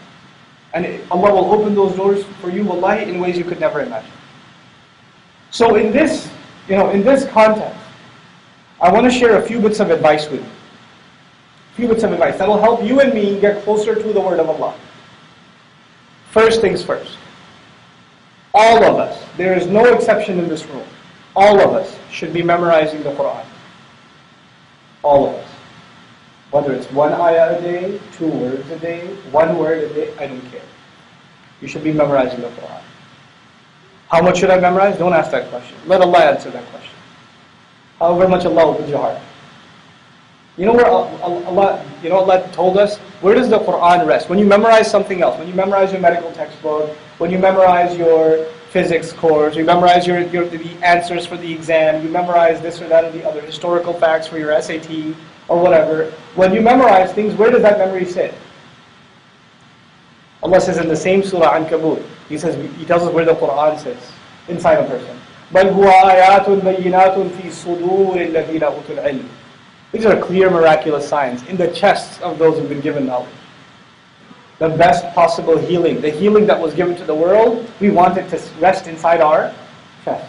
And Allah will open those doors for you, wallahi, in ways you could never imagine. So in this context, I want to share a few bits of advice with you. A few bits of advice that will help you and me get closer to the word of Allah. First things first. All of us, there is no exception in this room, all of us should be memorizing the Quran. All of us. Whether it's one ayah a day, 2 words a day, 1 word a day, I don't care. You should be memorizing the Quran. How much should I memorize? Don't ask that question. Let Allah answer that question. However much Allah opens your heart. You know where Allah told us? Where does the Quran rest? When you memorize something else, when you memorize your medical textbook, when you memorize your physics course, you memorize the answers for the exam, you memorize this or that or the other, historical facts for your SAT or whatever. When you memorize things, where does that memory sit? Allah says in the same surah Ankabut, He tells us where the Quran sits, inside a person. بَلْ هُوَ آيَاتٌ بَيِّنَاتٌ فِي صُدُورِ الَّذِينَ أُوتُوا الْعِلْمِ. These are clear miraculous signs in the chests of those who have been given knowledge. The best possible healing, the healing that was given to the world, we want it to rest inside our chest.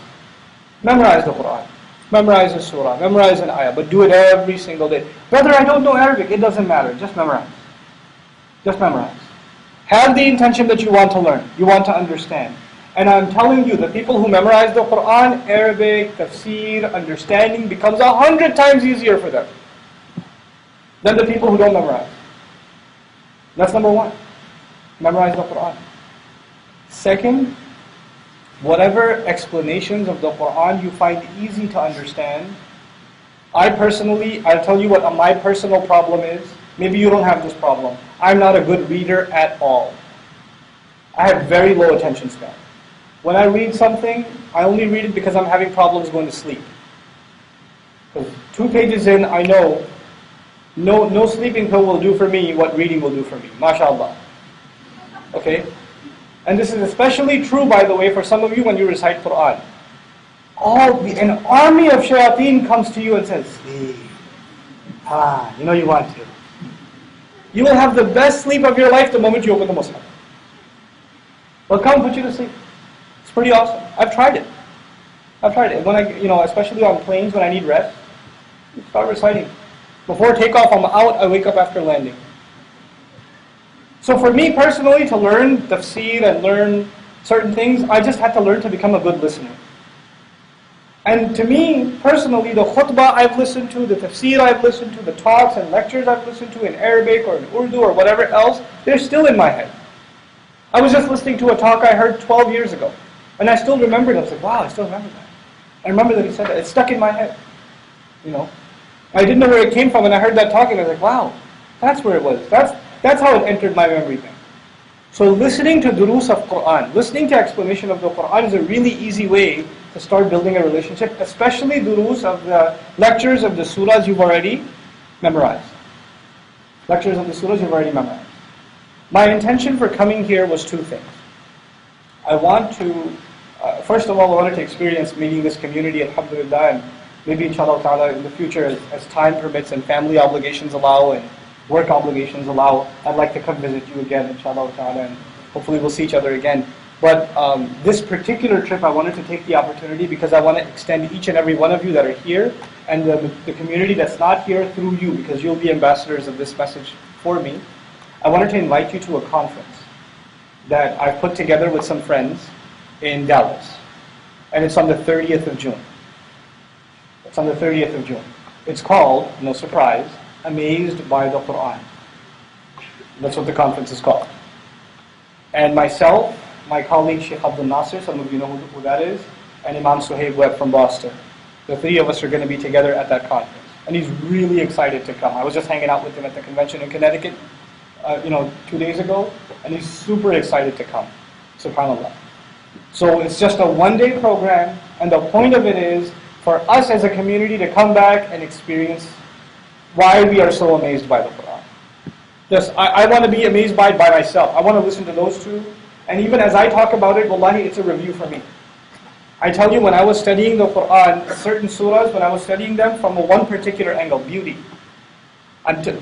Memorize the Quran, memorize the surah, memorize an ayah, but do it every single day. Brother, I don't know Arabic. It doesn't matter. Just memorize. Just memorize. Have the intention that you want to learn, you want to understand. And I'm telling you, the people who memorize the Quran, Arabic, tafsir, understanding becomes 100 times easier for them than the people who don't memorize. That's number one. Memorize the Quran. Second, whatever explanations of the Quran you find easy to understand. I'll tell you what my personal problem is. Maybe you don't have this problem. I'm not a good reader at all. I have very low attention span. When I read something, I only read it because I'm having problems going to sleep. Because 2 pages in, I know no sleeping pill will do for me what reading will do for me. MashaAllah. Okay? And this is especially true, by the way, for some of you when you recite Quran. An army of shayateen comes to you and says, sleep. You know you want to. You will have the best sleep of your life the moment you open the Mus'haf. They'll come put you to sleep. It's pretty awesome. I've tried it. When especially on planes when I need rest, start reciting. Before takeoff, I'm out. I wake up after landing. So for me personally, to learn tafsir and learn certain things, I just had to learn to become a good listener. And to me, personally, the khutbah I've listened to, the tafsir I've listened to, the talks and lectures I've listened to in Arabic or in Urdu or whatever else, they're still in my head. I was just listening to a talk I heard 12 years ago. And I still remembered it. I was like, wow, I still remember that. I remember that he said that. It's stuck in my head. I didn't know where it came from, and I heard that talk, and I was like, wow, that's where it was. That's how it entered my memory bank. So listening to durus of Quran, listening to explanation of the Quran is a really easy way to start building a relationship, especially durus of the lectures of the surahs you've already memorized. Lectures of the surahs you've already memorized. My intention for coming here was 2 things. I want to, first of all, I wanted to experience meeting this community, alhamdulillah, and maybe inshallah ta'ala in the future as time permits and family obligations allow and work obligations allow, I'd like to come visit you again, inshallah ta'ala, and hopefully we'll see each other again. But this particular trip, I wanted to take the opportunity because I want to extend each and every one of you that are here and the community that's not here through you, because you'll be ambassadors of this message for me. I wanted to invite you to a conference that I've put together with some friends in Dallas. And it's on the 30th of June. It's on the 30th of June. It's called, no surprise, Amazed by the Quran. That's what the conference is called. And myself, my colleague Sheikh Abdul Nasir, some of you know who that is, and Imam Suhaib Webb from Boston. The 3 of us are going to be together at that conference. And he's really excited to come. I was just hanging out with him at the convention in Connecticut 2 days ago, and he's super excited to come. SubhanAllah. So it's just a 1-day program, and the point of it is for us as a community to come back and experience why we are so amazed by the Quran. I want to be amazed by it by myself. I want to listen to those 2, and even as I talk about it, wallahi, it's a review for me. I tell you, when I was studying the Quran, certain surahs, when I was studying them from one particular angle, beauty.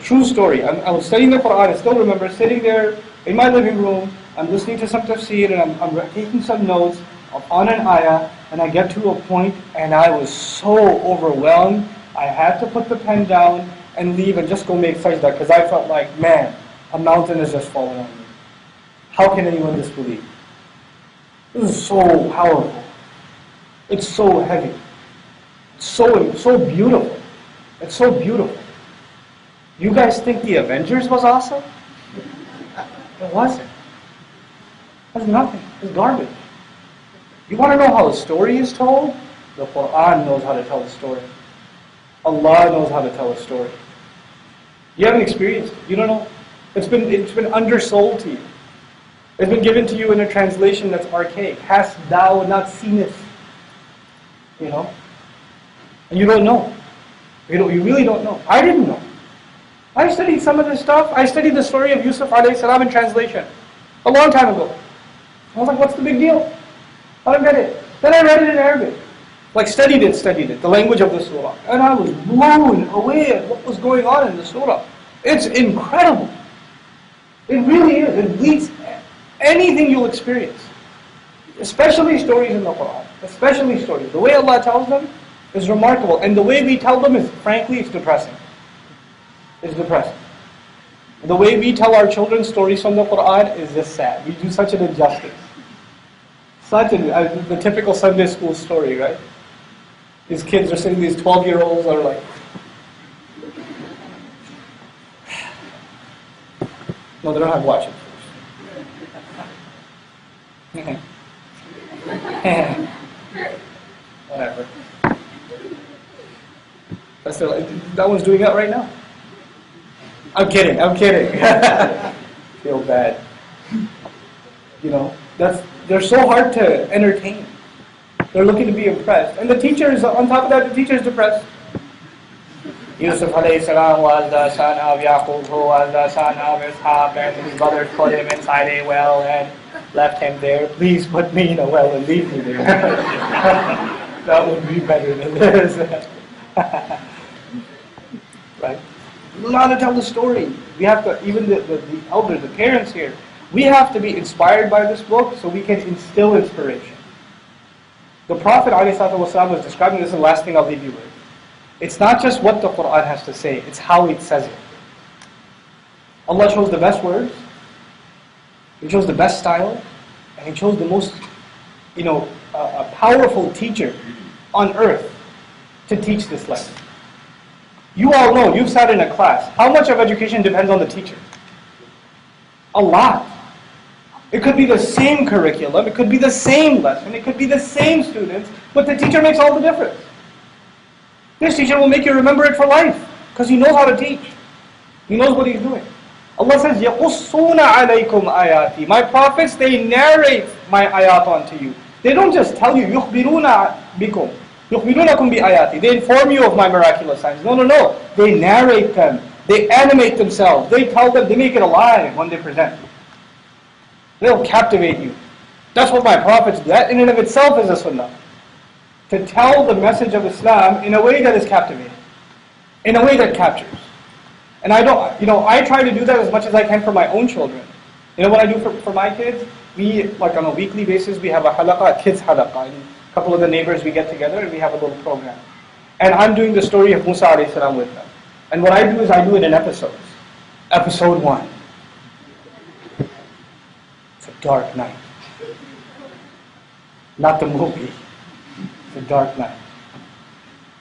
True story. I was studying the Quran, I still remember sitting there in my living room, I'm listening to some tafsir, and I'm taking some notes on an ayah, and I get to a point, and I was so overwhelmed, I had to put the pen down and leave and just go make sajda, because I felt like, man, a mountain has just fallen on me. How can anyone disbelieve? This is so powerful. It's so heavy. It's so beautiful. It's so beautiful. You guys think the Avengers was awesome? It wasn't. It's nothing. It's garbage. You want to know how a story is told? The Quran knows how to tell a story. Allah knows how to tell a story. You haven't experienced it. You don't know. It's been undersold to you. It's been given to you in a translation that's archaic. Hast thou not seen it? You know? And you don't know. You really don't know. I didn't know. I studied some of this stuff. I studied the story of Yusuf alayhi salam in translation a long time ago. I was like, what's the big deal? I don't get it. Then I read it in Arabic. Like studied it, the language of the surah. And I was blown away at what was going on in the surah. It's incredible. It really is. It beats anything you'll experience. Especially stories in the Quran. Especially stories. The way Allah tells them is remarkable. And the way we tell them is, frankly, it's depressing. It's depressing. The way we tell our children stories from the Quran is just sad. We do such an injustice. The typical Sunday school story, right? These kids are sitting, these 12-year-olds are like, no, they don't have to watch it first. Whatever. That one's doing that right now. I'm kidding. Feel bad. You know, they're so hard to entertain. They're looking to be impressed. And the teachers, on top of that, the teacher's depressed. Yusuf alayhi salam was the son of Yaqub, who was the son of Ishaq, and his brothers put him inside a well and left him there. Please put me in a well and leave me there. That would be better than this. Right? We know how to tell the story. We have to, even the elders, the parents here, we have to be inspired by this book so we can instill inspiration. The Prophet ﷺ was describing this, and the last thing I'll leave you with. It's not just what the Quran has to say, it's how it says it. Allah chose the best words, He chose the best style, and He chose the most, a powerful teacher on earth to teach this lesson. You all know, you've sat in a class. How much of education depends on the teacher? A lot. It could be the same curriculum, it could be the same lesson, it could be the same students, but the teacher makes all the difference. This teacher will make you remember it for life, because he knows how to teach. He knows what he's doing. Allah says, يَقُصُّونَ عَلَيْكُمْ آيَاتِ. My prophets, they narrate my ayat onto you. They don't just tell you, يُخْبِرُونَ بِكُمْ. يُخْبِرُونَكُمْ بِآيَاتِ. They inform you of my miraculous signs. No. They narrate them. They animate themselves. They tell them, they make it alive when they present. They'll captivate you. That's what my prophets do. That in and of itself is a sunnah. To tell the message of Islam in a way that is captivating. In a way that captures. And I try to do that as much as I can for my own children. You know what I do for my kids? We, like on a weekly basis, we have a halaqah, a kids halaqah. And a couple of the neighbors, we get together and we have a little program. And I'm doing the story of Musa alayhi salam with them. And what I do is I do it in episodes. Episode 1. It's a dark night. Not the movie. It's a dark night.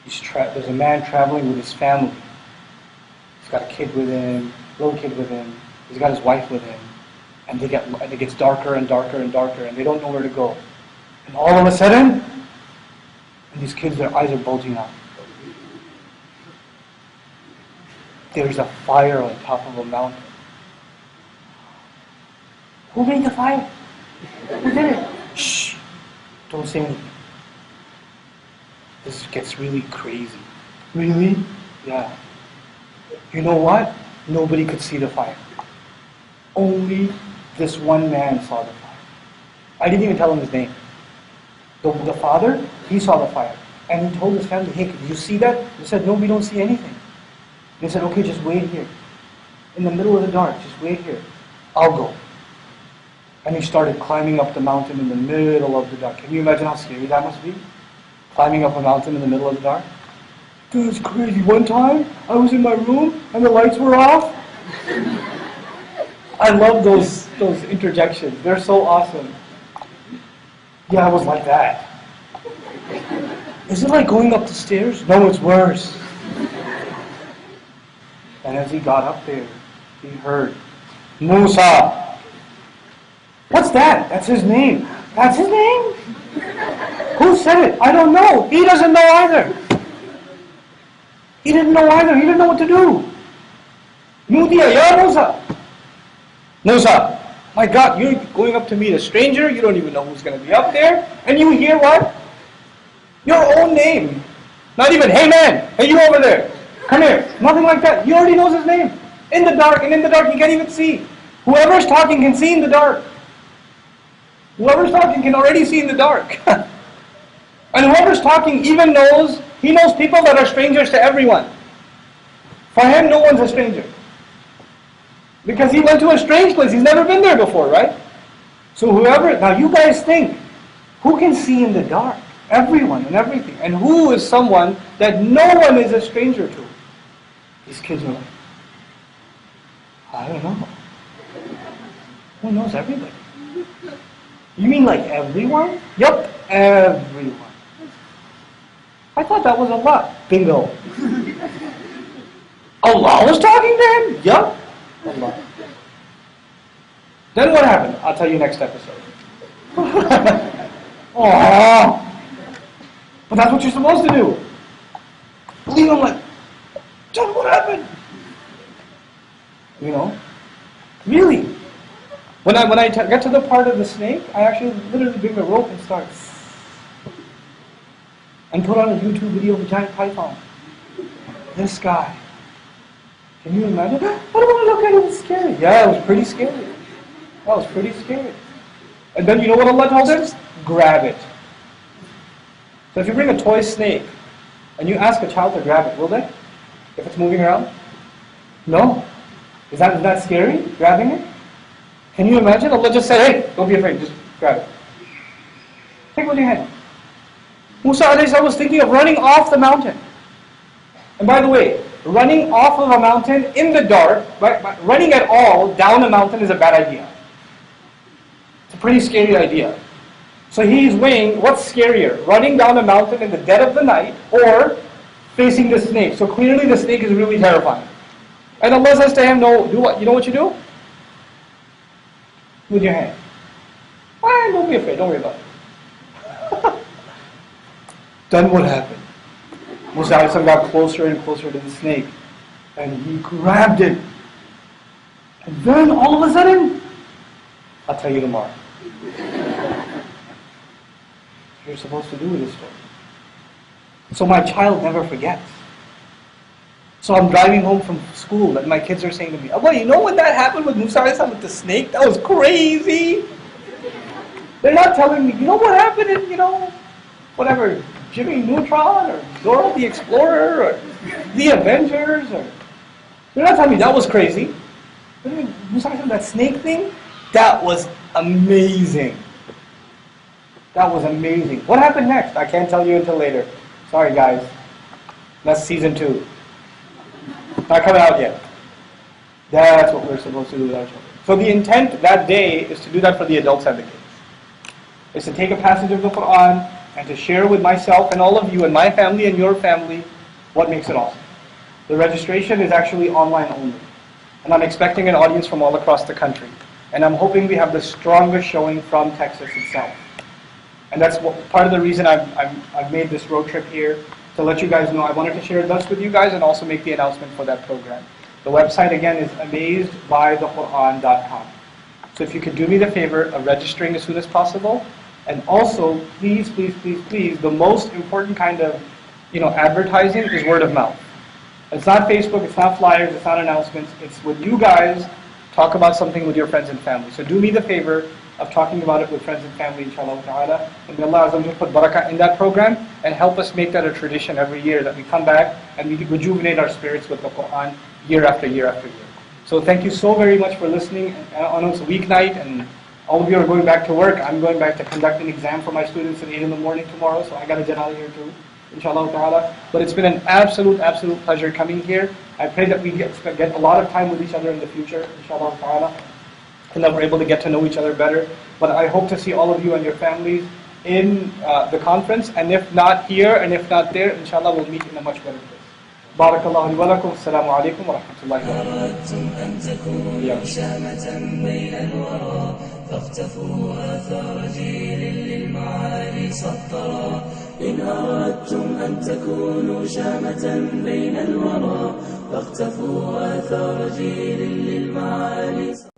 There's a man traveling with his family. He's got a kid with him, little kid with him. He's got his wife with him. And it gets darker and darker and darker, and they don't know where to go. And all of a sudden, these kids, their eyes are bulging out. There's a fire on top of a mountain. Who made the fire? Who did it? Shh! Don't say anything. This gets really crazy. Really? Yeah. You know what? Nobody could see the fire. Only this one man saw the fire. I didn't even tell him his name. The father, he saw the fire. And he told his family, hey, did you see that? They said, no, we don't see anything. They said, okay, just wait here. In the middle of the dark, just wait here. I'll go. And he started climbing up the mountain in the middle of the dark. Can you imagine how scary that must be? Climbing up a mountain in the middle of the dark? Dude, it's crazy. One time, I was in my room and the lights were off. I love those interjections. They're so awesome. Yeah, I was like that. Is it like going up the stairs? No, it's worse. And as he got up there, he heard, Musa. What's that? That's his name. That's his name? Who said it? I don't know. He doesn't know either. He didn't know either. He didn't know what to do. Nudiya, ya Musa. Musa, My God, you're going up to meet a stranger, you don't even know who's going to be up there, and you hear what? Your own name. Not even, hey man, hey you over there, come here. Nothing like that. He already knows his name. In the dark, and in the dark he can't even see. Whoever's talking can see in the dark. Whoever's talking can already see in the dark. And whoever's talking even knows, he knows people that are strangers to everyone. For him, no one's a stranger. Because he went to a strange place. He's never been there before, right? So whoever, now you guys think, who can see in the dark? Everyone and everything. And who is someone that no one is a stranger to? These kids are like, I don't know. Who knows everybody? You mean like everyone? Yup, everyone. I thought that was Allah. Bingo. Allah was talking to him? Yup. Allah. Then what happened? I'll tell you next episode. Aww. But that's what you're supposed to do. Believe him like, tell me what happened. You know? Really. When I get to the part of the snake, I actually literally bring a rope and start. And put on a YouTube video of a giant python. This guy. Can you imagine? I don't want to look at it, it's scary. Yeah, it was pretty scary. That was pretty scary. And then you know what Allah tells us? Grab it. So if you bring a toy snake and you ask a child to grab it, will they? If it's moving around? No. Is that scary, grabbing it? Can you imagine? Allah just said, hey, don't be afraid, just grab it. Take it with your hand. Musa alayhi salam was thinking of running off the mountain. And by the way, running off of a mountain in the dark, running at all down a mountain is a bad idea. It's a pretty scary idea. So he's weighing, what's scarier? Running down a mountain in the dead of the night or facing the snake? So clearly the snake is really terrifying. And Allah says to him, no, do what? You know what you do? With your hand. Don't be afraid, don't worry about it. Then what happened? Musa got closer and closer to the snake. And he grabbed it. And then all of a sudden, I'll tell you tomorrow. You're supposed to do with this story. So my child never forgets. So I'm driving home from school and my kids are saying to me, Abba, you know when that happened with Musa with the snake? That was crazy. They're not telling me, you know what happened in, whatever, Jimmy Neutron or Dora the Explorer or the Avengers or... They're not telling me that was crazy. Musa that snake thing? That was amazing. That was amazing. What happened next? I can't tell you until later. Sorry guys. That's season 2. Not coming out yet. That's what we're supposed to do with our children. So the intent that day is to do that for the adults and the kids. Is to take a passage of the Quran and to share with myself and all of you and my family and your family what makes it awesome. The registration is actually online only. And I'm expecting an audience from all across the country. And I'm hoping we have the strongest showing from Texas itself. And that's part of the reason I've made this road trip here, to let you guys know. I wanted to share this with you guys and also make the announcement for that program. The website again is amazedbythequran.com. So if you could do me the favor of registering as soon as possible, and also please, please, please, please, the most important kind of advertising is word of mouth. It's not Facebook, it's not flyers, it's not announcements. It's when you guys talk about something with your friends and family. So do me the favor of talking about it with friends and family, inshallah ta'ala. And may Allah Azza wa Jalla put barakah in that program and help us make that a tradition every year, that we come back and we rejuvenate our spirits with the Quran year after year after year. So thank you so very much for listening. I know it's a weeknight and all of you are going back to work. I'm going back to conduct an exam for my students at 8 in the morning tomorrow, so I got to get out of here too, inshallah ta'ala. But it's been an absolute pleasure coming here. I pray that we get a lot of time with each other in the future, inshallah ta'ala, and that we're able to get to know each other better. But I hope to see all of you and your families in the conference, and if not here and if not there, inshallah we'll meet in a much better place. Barakallahu li wa lakum. Assalamu alaikum wa rahmatullahi wa barakatuh. فاختفوا آثار جيل للمعالي سطرا إن أردتم أن تكونوا شامة بين الورى فاختفوا آثار جيل للمعالي سطرا